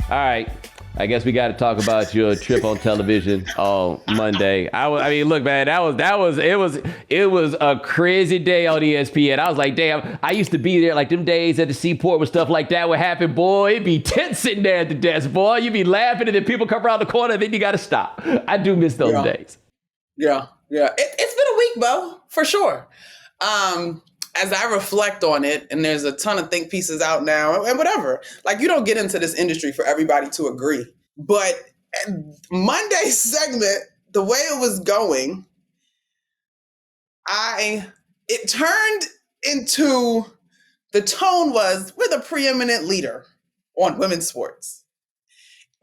All right. I guess we got to talk about your trip on television on Monday. I mean, look, man, it was a crazy day on ESPN. I was like, damn, I used to be there like them days at the seaport when stuff like that would happen. Boy, it'd be tense sitting there at the desk, boy. You'd be laughing and then people come around the corner and then you got to stop. I do miss those days. Yeah. It's been a week, Bo, for sure. As I reflect on it, and there's a ton of think pieces out now and whatever, like you don't get into this industry for everybody to agree. But Monday's segment, the way it was going, it turned into, the tone was, we're the preeminent leader on women's sports.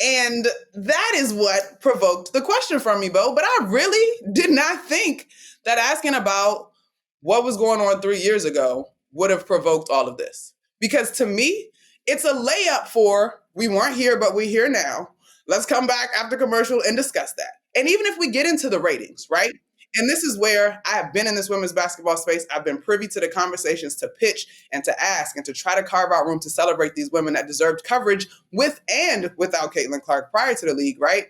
And that is what provoked the question from me, Bo. But I really did not think that asking about what was going on 3 years ago would have provoked all of this. Because to me, it's a layup for, we weren't here, but we're here now. Let's come back after commercial and discuss that. And even if we get into the ratings, right? And this is where I have been in this women's basketball space. I've been privy to the conversations to pitch and to ask and to try to carve out room to celebrate these women that deserved coverage with and without Caitlin Clark prior to the league, right?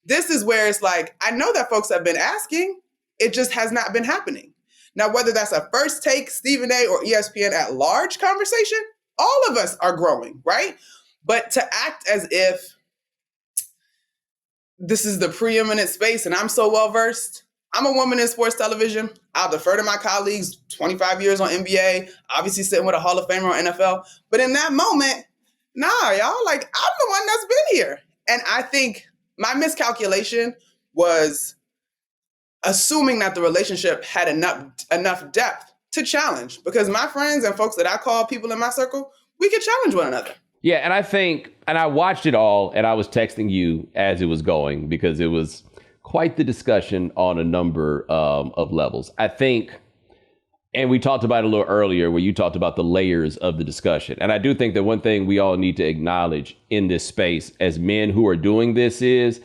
This is where it's like, I know that folks have been asking, it just has not been happening. Now, whether that's a First Take, Stephen A, or ESPN at large conversation, all of us are growing, right? But to act as if this is the preeminent space and I'm so well-versed, I'm a woman in sports television. I'll defer to my colleagues, 25 years on NBA, obviously sitting with a Hall of Famer on NFL. But in that moment, nah, y'all, like, I'm the one that's been here. And I think my miscalculation was assuming that the relationship had enough depth to challenge, because my friends and folks that I call people in my circle, we could challenge one another. Yeah, and I think, and I watched it all, and I was texting you as it was going because it was quite the discussion on a number of levels. I think, and we talked about it a little earlier where you talked about the layers of the discussion. And I do think that one thing we all need to acknowledge in this space as men who are doing this is,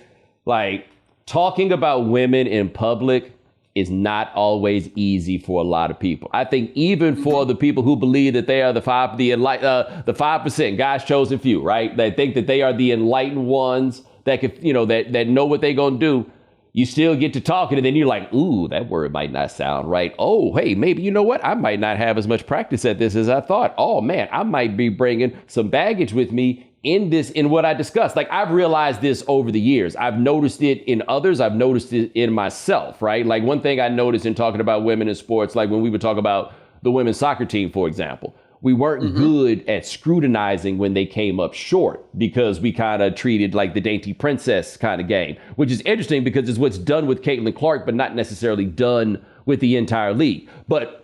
like, talking about women in public is not always easy for a lot of people. I think even for the people who believe that they are the 5%, God's chosen few, right? They think that they are the enlightened ones that could, that know what they're going to do. You still get to talking and then you're like, ooh, that word might not sound right. Oh, hey, maybe, you know what? I might not have as much practice at this as I thought. Oh, man, I might be bringing some baggage with me in what I discussed. Like, I've realized this over the years. I've noticed it in others. I've noticed it in myself, right? Like, one thing I noticed in talking about women in sports, like when we would talk about the women's soccer team, for example, we weren't good at scrutinizing when they came up short because we kind of treated like the dainty princess kind of game, which is interesting because it's what's done with Caitlin Clark, but not necessarily done with the entire league. But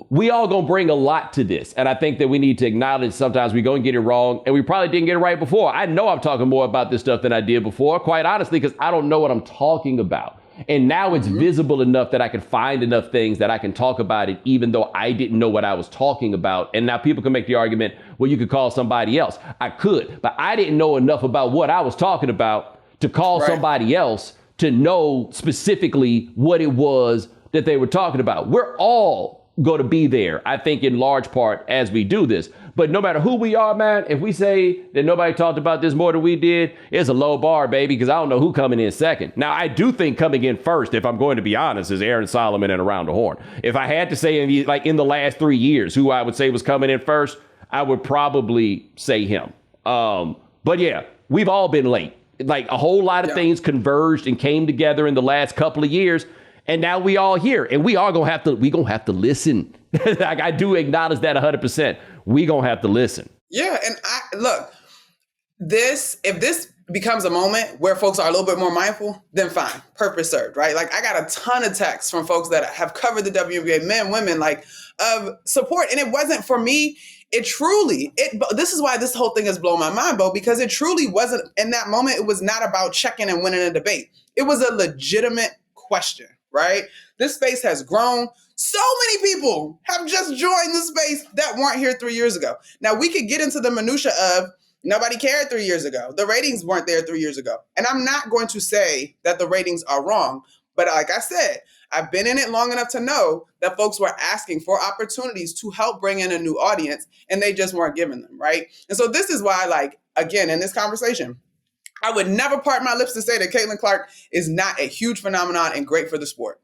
we all gonna bring a lot to this. And I think that we need to acknowledge sometimes we gonna get it wrong, and we probably didn't get it right before. I know I'm talking more about this stuff than I did before, quite honestly, because I don't know what I'm talking about. And now it's visible enough that I can find enough things that I can talk about it, even though I didn't know what I was talking about. And now people can make the argument, well, you could call somebody else. I could, but I didn't know enough about what I was talking about to call somebody else to know specifically what it was that they were talking about. We're all going to be there, I think, in large part as we do this. But no matter who we are, man, if we say that nobody talked about this more than we did, it's a low bar, baby, because I don't know who coming in second. Now, I do think coming in first, if I'm going to be honest, is Aaron Solomon and Around the Horn. If I had to say in the last 3 years who I would say was coming in first, I would probably say him. But yeah, we've all been late. Like, a whole lot of things converged and came together in the last couple of years. And now we all here, and we gonna have to listen. Like, I do acknowledge that 100%. We gonna have to listen. Yeah, and look, if this becomes a moment where folks are a little bit more mindful, then fine, purpose served, right? Like, I got a ton of texts from folks that have covered the WNBA, men, women, like, of support, and it wasn't for me. This is why this whole thing has blown my mind, Bo, because it truly wasn't, in that moment, it was not about checking and winning a debate. It was a legitimate question. Right? This space has grown. So many people have just joined the space that weren't here 3 years ago. Now, we could get into the minutia of nobody cared 3 years ago. The ratings weren't there 3 years ago. And I'm not going to say that the ratings are wrong. But like I said, I've been in it long enough to know that folks were asking for opportunities to help bring in a new audience, and they just weren't giving them, right? And so this is why, like, again, in this conversation, I would never part my lips to say that Caitlin Clark is not a huge phenomenon and great for the sport.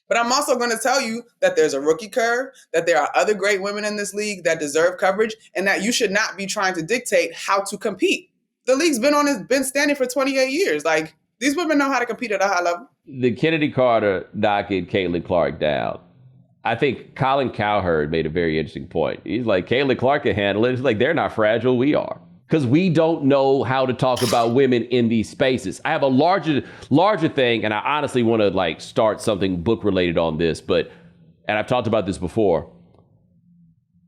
But I'm also going to tell you that there's a rookie curve, that there are other great women in this league that deserve coverage, and that you should not be trying to dictate how to compete. The league's been standing for 28 years. Like, these women know how to compete at a high level. The Kennedy Carter knocking Caitlin Clark down. I think Colin Cowherd made a very interesting point. He's like, Caitlin Clark can handle it. It's like, they're not fragile. We are. Because we don't know how to talk about women in these spaces. I have a larger thing, and I honestly want to like start something book related on this, and I've talked about this before.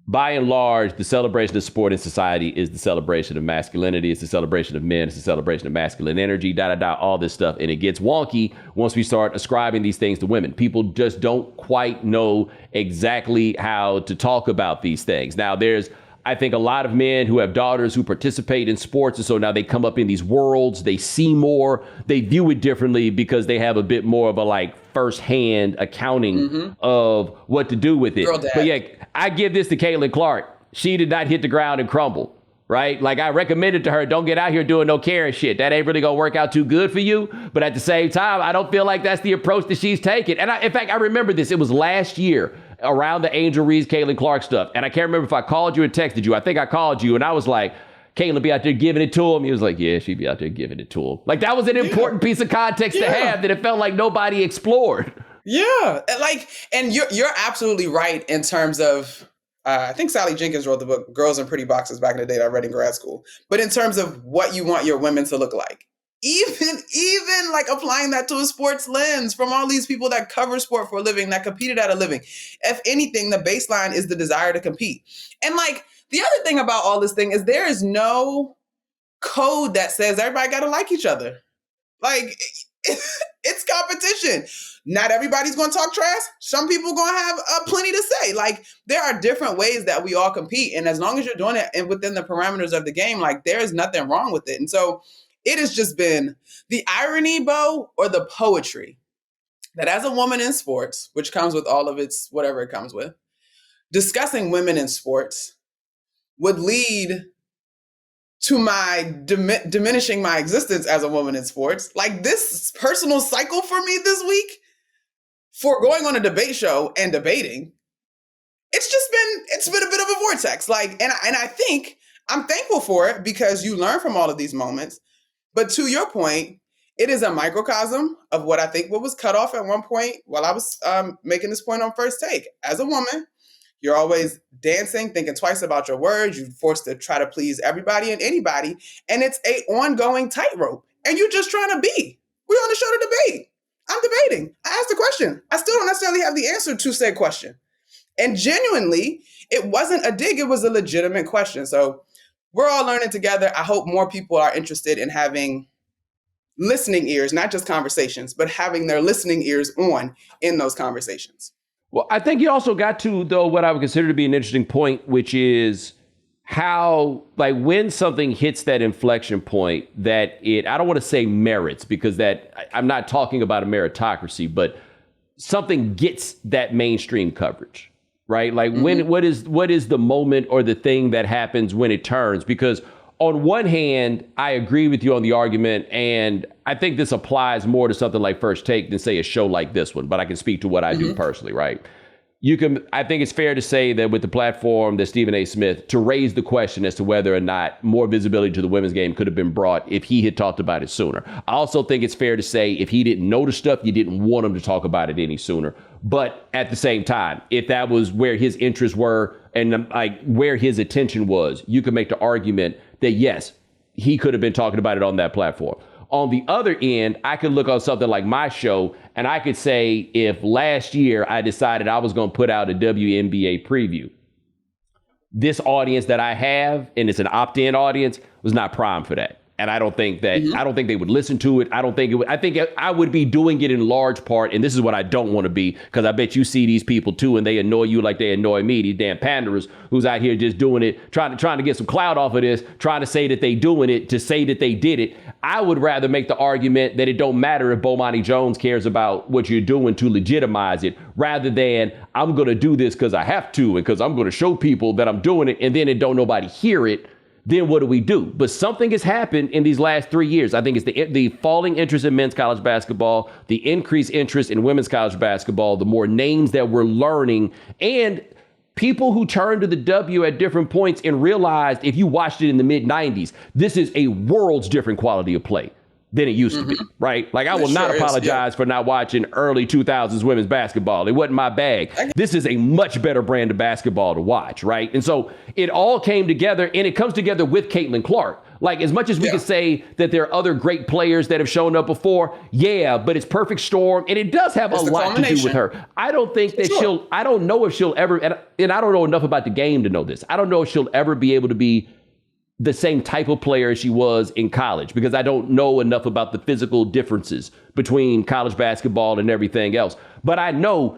By and large, the celebration of sport in society is the celebration of masculinity. It's the celebration of men. It's the celebration of masculine energy, all this stuff. And it gets wonky once we start ascribing these things to women. People just don't quite know exactly how to talk about these things. Now, there's, I think, a lot of men who have daughters who participate in sports. And so now they come up in these worlds. They see more. They view it differently because they have a bit more of a like firsthand accounting of what to do with it. But yeah, I give this to Caitlin Clark. She did not hit the ground and crumble, right? Like I recommended to her, don't get out here doing no Karen shit. That ain't really going to work out too good for you. But at the same time, I don't feel like that's the approach that she's taking. And in fact, I remember this. It was last year around the Angel Reese, Caitlin Clark stuff. And I can't remember if I called you or texted you. I think I called you and I was like, Caitlin be out there giving it to him. He was like, yeah, she'd be out there giving it to him. Like that was an important piece of context to have that it felt like nobody explored. Yeah. And you're absolutely right in terms of, I think Sally Jenkins wrote the book, Girls in Pretty Boxes, back in the day that I read in grad school. But in terms of what you want your women to look like, even like applying that to a sports lens from all these people that cover sport for a living, that competed at a living. If anything, the baseline is the desire to compete. And like, the other thing about all this thing is there is no code that says everybody got to like each other. Like, it's competition. Not everybody's going to talk trash. Some people going to have plenty to say. Like, there are different ways that we all compete. And as long as you're doing it within the parameters of the game, like, there is nothing wrong with it. And so it has just been the irony, Bo, or the poetry that as a woman in sports, which comes with all of its whatever it comes with, discussing women in sports would lead to my diminishing my existence as a woman in sports. Like this personal cycle for me this week for going on a debate show and debating, it's been a bit of a vortex. Like, and I think I'm thankful for it because you learn from all of these moments. But to your point, it is a microcosm of what I think what was cut off at one point while I was making this point on First Take. As a woman, you're always dancing, thinking twice about your words. You're forced to try to please everybody and anybody. And it's an ongoing tightrope. And you're just trying to be. We're on the show to debate. I'm debating. I asked a question. I still don't necessarily have the answer to said question. And genuinely, it wasn't a dig. It was a legitimate question. So we're all learning together. I hope more people are interested in having listening ears, not just conversations, but having their listening ears on in those conversations. Well, I think you also got to, though, what I would consider to be an interesting point, which is how, like, when something hits that inflection point that I don't want to say merits, because I'm not talking about a meritocracy, but something gets that mainstream coverage, right? Like, what is the moment or the thing that happens when it turns? Because on one hand, I agree with you on the argument, and I think this applies more to something like First Take than, say, a show like this one, but I can speak to what I do personally, right? I think it's fair to say that with the platform that Stephen A. Smith, to raise the question as to whether or not more visibility to the women's game could have been brought if he had talked about it sooner. I also think it's fair to say if he didn't know the stuff, you didn't want him to talk about it any sooner. But at the same time, if that was where his interests were and like where his attention was, you could make the argument that, yes, he could have been talking about it on that platform. On the other end, I could look on something like my show and I could say if last year I decided I was going to put out a WNBA preview, this audience that I have, and it's an opt-in audience, was not primed for that. And I don't think that, I don't think they would listen to it. I think I would be doing it in large part. And this is what I don't want to be, because I bet you see these people too, and they annoy you like they annoy me, these damn panderers who's out here just doing it, trying to get some clout off of this, trying to say that they doing it, to say that they did it. I would rather make the argument that it don't matter if Bomani Jones cares about what you're doing to legitimize it, rather than I'm going to do this because I have to, and because I'm going to show people that I'm doing it, and then it don't nobody hear it. then what do we do? But something has happened in these last 3 years. I think it's the falling interest in men's college basketball, the increased interest in women's college basketball, the more names that we're learning, and people who turned to the W at different points and realized, if you watched it in the mid-90s, this is a world's different quality of play than it used to be, right? Like, I will not apologize for not watching early 2000s women's basketball. It wasn't my bag. This is a much better brand of basketball to watch, right? And so it all came together, and it comes together with Caitlin Clark. Like, as much as we could say that there are other great players that have shown up before, but it's perfect storm, and it does have a lot to do with her. I don't think that I don't know if she'll ever, and I don't know enough about the game to know this. I don't know if she'll ever be able to be the same type of player as she was in college, because I don't know enough about the physical differences between college basketball and everything else. But I know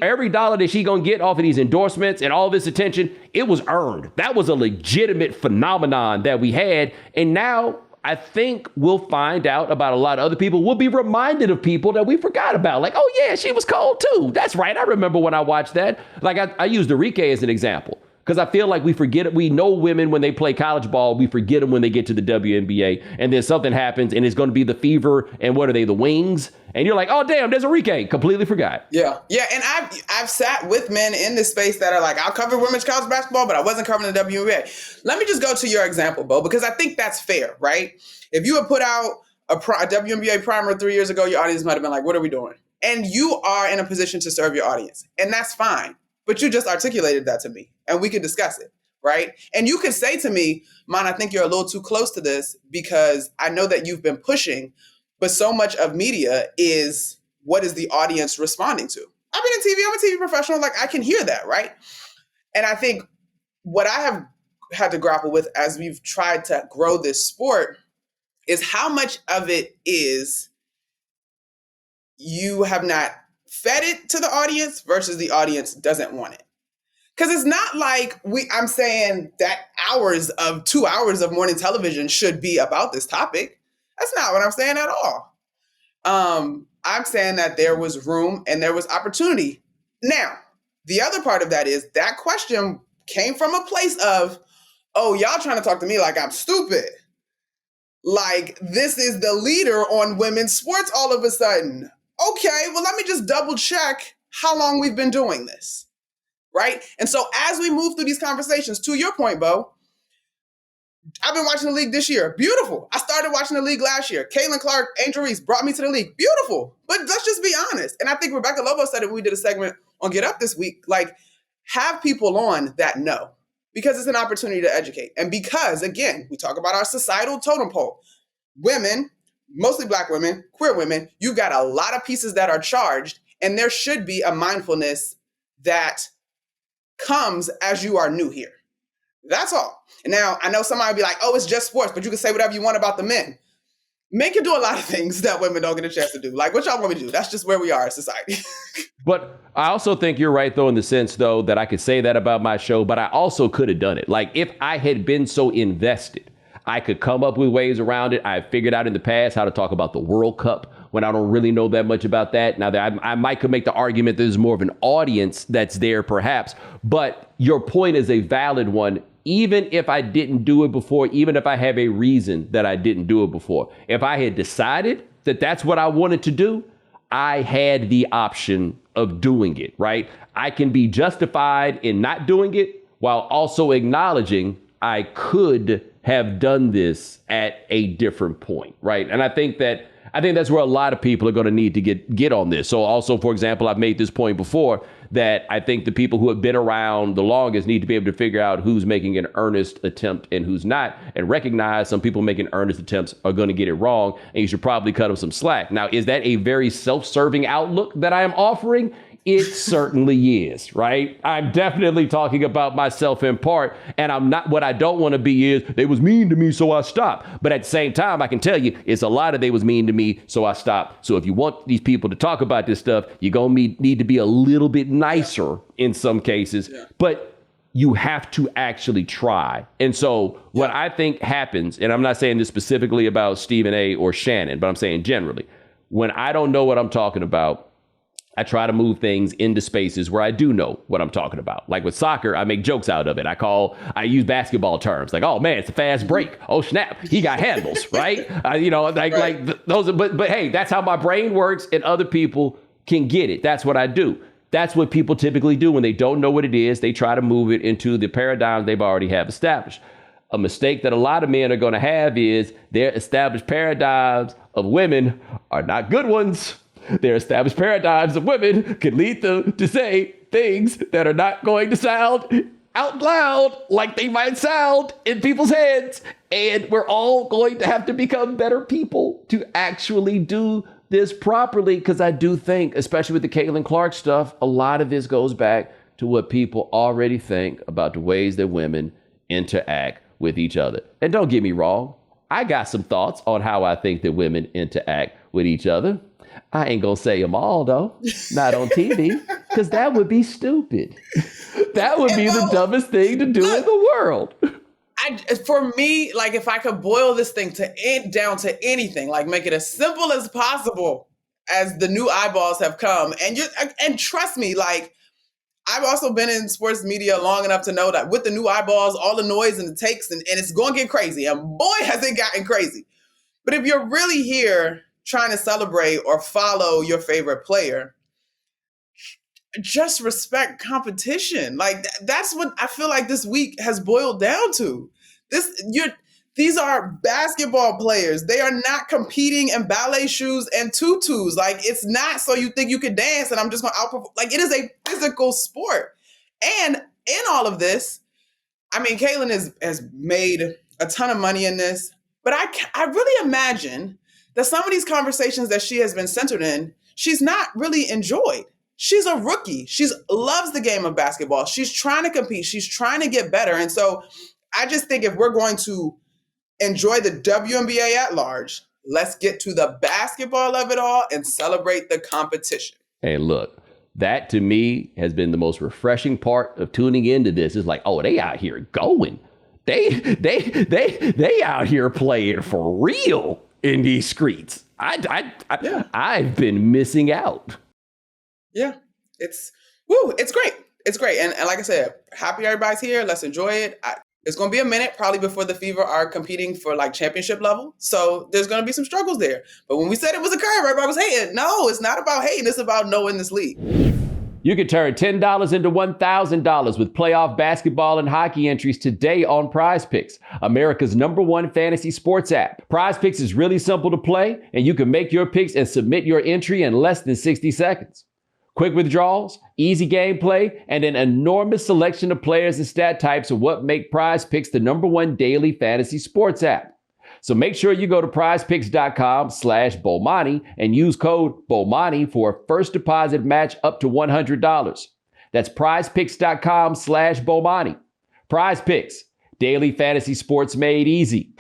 every dollar that she gonna get off of these endorsements and all this attention, it was earned. That was a legitimate phenomenon that we had. And now I think we'll find out about a lot of other people. We'll be reminded of people that we forgot about. Like, oh yeah, she was cold too. That's right. I remember when I watched that. Like, I used Enrique as an example, because I feel like we forget it. We know women when they play college ball, we forget them when they get to the WNBA, and then something happens and it's going to be the Fever and what are they, the Wings? And you're like, oh damn, there's Enrique. Completely forgot. Yeah. And I've sat with men in this space that are like, I'll cover women's college basketball, but I wasn't covering the WNBA. Let me just go to your example, Bo, because I think that's fair, right? If you had put out a WNBA primer 3 years ago, your audience might have been like, what are we doing? And you are in a position to serve your audience, and that's fine. But you just articulated that to me, and we could discuss it, right? And you could say to me, Man, I think you're a little too close to this, because I know that you've been pushing, but so much of media is, what is the audience responding to? I've been in TV, I'm a TV professional, like, I can hear that, right? And I think what I have had to grapple with as we've tried to grow this sport is how much of it is you have not fed it to the audience versus the audience doesn't want it. Because it's not like I'm saying that 2 hours of morning television should be about this topic. That's not what I'm saying at all. I'm saying that there was room and there was opportunity. Now, the other part of that is that question came from a place of, oh, y'all trying to talk to me like I'm stupid. Like, this is the leader on women's sports all of a sudden. Okay, well, let me just double check how long we've been doing this, right? And so as we move through these conversations, to your point, Bo, I've been watching the league this year. Beautiful. I started watching the league last year. Caitlin Clark, Angel Reese brought me to the league. Beautiful. But let's just be honest. And I think Rebecca Lobo said it when we did a segment on Get Up this week, like, have people on that know, because it's an opportunity to educate. And because, again, we talk about our societal totem pole. Women, mostly Black women, queer women, you've got a lot of pieces that are charged, and there should be a mindfulness that comes as you are new here. That's all. And now, I know somebody will be like, oh, it's just sports, but you can say whatever you want about the men. Men can do a lot of things that women don't get a chance to do. Like, what y'all want me to do? That's just where we are as society. But I also think you're right, though, in the sense, though, that I could say that about my show, but I also could have done it. Like, if I had been so invested, I could come up with ways around it. I've figured out in the past how to talk about the World Cup when I don't really know that much about that. Now, I might could make the argument that there's more of an audience that's there, perhaps. But your point is a valid one, even if I didn't do it before, even if I have a reason that I didn't do it before. If I had decided that that's what I wanted to do, I had the option of doing it, right? I can be justified in not doing it while also acknowledging I could have done this at a different point, right? And I think that's where a lot of people are going to need to get on this. So also, for example, I've made this point before that I think the people who have been around the longest need to be able to figure out who's making an earnest attempt and who's not, and recognize some people making earnest attempts are going to get it wrong, and you should probably cut them some slack. Now, is that a very self-serving outlook that I am offering? It certainly is, right? I'm definitely talking about myself in part, and I'm not. What I don't want to be is, they was mean to me, so I stopped. But at the same time, I can tell you, it's a lot of they was mean to me, so I stopped. So if you want these people to talk about this stuff, you're going to need to be a little bit nicer in some cases, but you have to actually try. And so what I think happens, and I'm not saying this specifically about Stephen A. or Shannon, but I'm saying generally, when I don't know what I'm talking about, I try to move things into spaces where I do know what I'm talking about. Like with soccer, I make jokes out of it. I use basketball terms like, oh man, it's a fast break. Oh snap, he got handles, right? Those. But hey, that's how my brain works, and other people can get it. That's what I do. That's what people typically do when they don't know what it is. They try to move it into the paradigms they've already have established. A mistake that a lot of men are going to have is their established paradigms of women are not good ones. Their established paradigms of women can lead them to say things that are not going to sound out loud like they might sound in people's heads. And we're all going to have to become better people to actually do this properly. Because I do think, especially with the Caitlin Clark stuff, a lot of this goes back to what people already think about the ways that women interact with each other. And don't get me wrong, I got some thoughts on how I think that women interact with each other. I ain't gonna say them all, though. Not on TV, because that would be stupid. That would be the dumbest thing to do in the world. For me, like if I could boil this thing down to anything, like make it as simple as possible as the new eyeballs have come. And trust me, like I've also been in sports media long enough to know that with the new eyeballs, all the noise and the takes, and it's going to get crazy. And boy, has it gotten crazy. But if you're really here trying to celebrate or follow your favorite player, just respect competition. Like that's what I feel like this week has boiled down to. These are basketball players. They are not competing in ballet shoes and tutus. Like it's not so you think you can dance and I'm just going to outperform. Like it is a physical sport. And in all of this, I mean, Caitlin has made a ton of money in this, but I really imagine that some of these conversations that she has been centered in, she's not really enjoyed. She's a rookie. She loves the game of basketball. She's trying to compete. She's trying to get better. And so I just think if we're going to enjoy the WNBA at large, let's get to the basketball of it all and celebrate the competition. Hey, look, that to me has been the most refreshing part of tuning into this. It's like, oh, they out here going. They out here playing for real in these streets. I've been missing out. Yeah, it's great. It's great. And like I said, happy everybody's here. Let's enjoy it. It's going to be a minute probably before the Fever are competing for like championship level. So there's going to be some struggles there. But when we said it was a curve, everybody was hating. No, it's not about hating. It's about knowing this league. You can turn $10 into $1,000 with playoff basketball and hockey entries today on Prize Picks, America's #1 fantasy sports app. Prize Picks is really simple to play, and you can make your picks and submit your entry in less than 60 seconds. Quick withdrawals, easy gameplay, and an enormous selection of players and stat types are what make Prize Picks the #1 daily fantasy sports app. So make sure you go to prizepicks.com/Bomani and use code Bomani for a first deposit match up to $100. That's prizepicks.com/Bomani. Prize Picks, daily fantasy sports made easy.